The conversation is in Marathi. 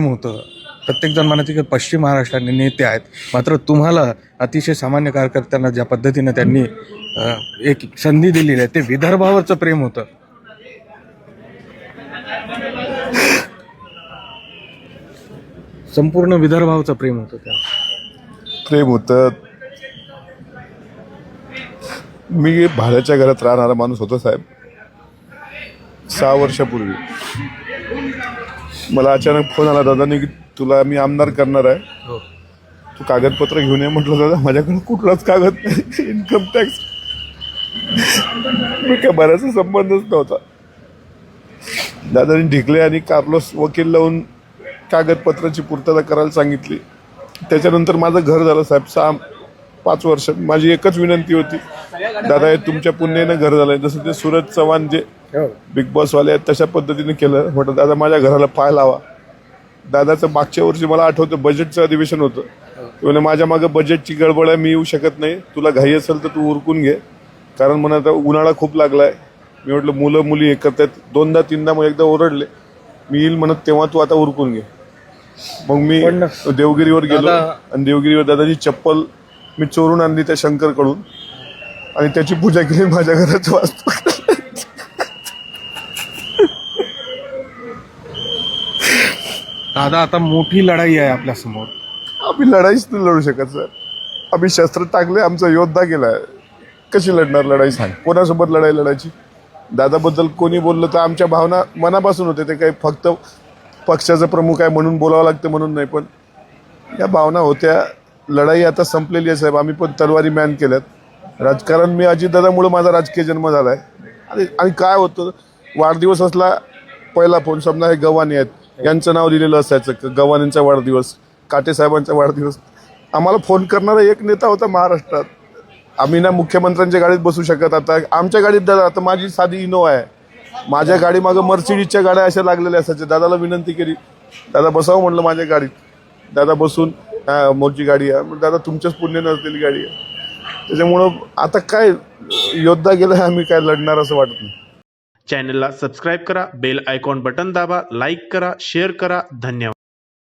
होतं. प्रत्येकजण म्हणायचे की पश्चिम महाराष्ट्राने नेते आहेत, मात्र तुम्हाला अतिशय सामान्य कार्यकर्त्यांना ज्या पद्धतीने त्यांनी एक संधी दिलेली आहे ते विदर्भावरचं प्रेम होतं. संपूर्ण विदर्भावरचं प्रेम होतं त्या प्रेम होतं. मी भाड्याच्या घरात राहणारा माणूस होतो साहेब. 6 वर्षापूर्वी मला अचानक फोन आला दादानी की तुला मी आमदार करणार आहे, तू कागदपत्र घेऊन ये. म्हटलं दादा माझ्याकडे कुठलाच कागद नाही, इन्कम टॅक्स मी काय बऱ्याचा संबंधच नव्हता. दादानी ढिकले आणि कार्लोस वकील लावून कागदपत्राची पूर्तता करायला सांगितली. त्याच्यानंतर माझं घर झालं साहेब. 6-5 वर्ष माझी एकच विनंती होती, दादा हे तुमच्या पुण्यानं घर झालंय. जसं ते सूरज चव्हाण जे बिग बॉसवाले आहेत तशा पद्धतीने केलं. म्हटलं दादा माझ्या घराला पाय लावा. दादाचं मागच्या वर्षी मला आठवतं बजेटचं अधिवेशन होतं. म्हणजे माझ्या मागं बजेटची गडबड आहे, मी येऊ शकत नाही, तुला घाई असेल तर तू उरकून घे, कारण म्हणा आता उन्हाळा खूप लागलाय. मी म्हटलं मुलं मुली एकत्र आहेत. 2दा-3दा मग एकदा ओरडले, मी येईल म्हणत तेव्हा तू आता उरकून घे. मग मी देवगिरीवर गेलो आणि देवगिरीवर दादाची चप्पल मी चोरून आणली त्या शंकरकडून आणि त्याची पूजा केली. माझ्या घरात वास्तू दादा आता मोठी लढाई आहे आपल्या समोर. आम्ही लढाईच नाही लढू शकत सर. आम्ही शस्त्र टाकले, आमचा योद्धा गेलाय. कशी लढणार लढाई सांग? कोणासोबत लढाई लढायची? दादाबद्दल कोणी बोललं तर आमच्या भावना मनापासून होते. ते काही फक्त पक्षाचा प्रमुख आहे म्हणून बोलावं लागतं म्हणून नाही, पण या भावना होत्या. लढाई आता संपलेली आहे साहेब. आम्ही पण तलवारी मॅन केल्यात. राजकारण मी अजितदादामुळे माझा राजकीय जन्म झाला आहे. आणि काय होतं, वाढदिवस असला पहिला फोन, समजा हे गव्हाणे आहेत यांचं नाव दिलेलं असायचं, गव्हाणेंचा वाढदिवस, काटे साहेबांचा वाढदिवस. आम्हाला फोन करणारा एक नेता होता महाराष्ट्रात. आम्ही ना मुख्यमंत्र्यांच्या गाडीत बसू शकत. आता आमच्या गाडीत दादा, आता माझी साधी इनोवा आहे, माझ्या गाडी मागं मर्सिडीजच्या गाड्या अशा लागलेल्या असायच्या. दादाला विनंती केली, दादा बसावं म्हणलं माझ्या गाडीत. दादा बसून मोठी गाडी आहे. दादा तुमच्याच पुण्य नसलेली गाडी आहे. त्याच्यामुळं आता काय योद्धा गेला, आम्ही काय लढणार असं वाटत नाही. चॅनलला सबस्क्राईब करा, बेल आयकॉन बटन दाबा, लाईक करा, शेअर करा. धन्यवाद.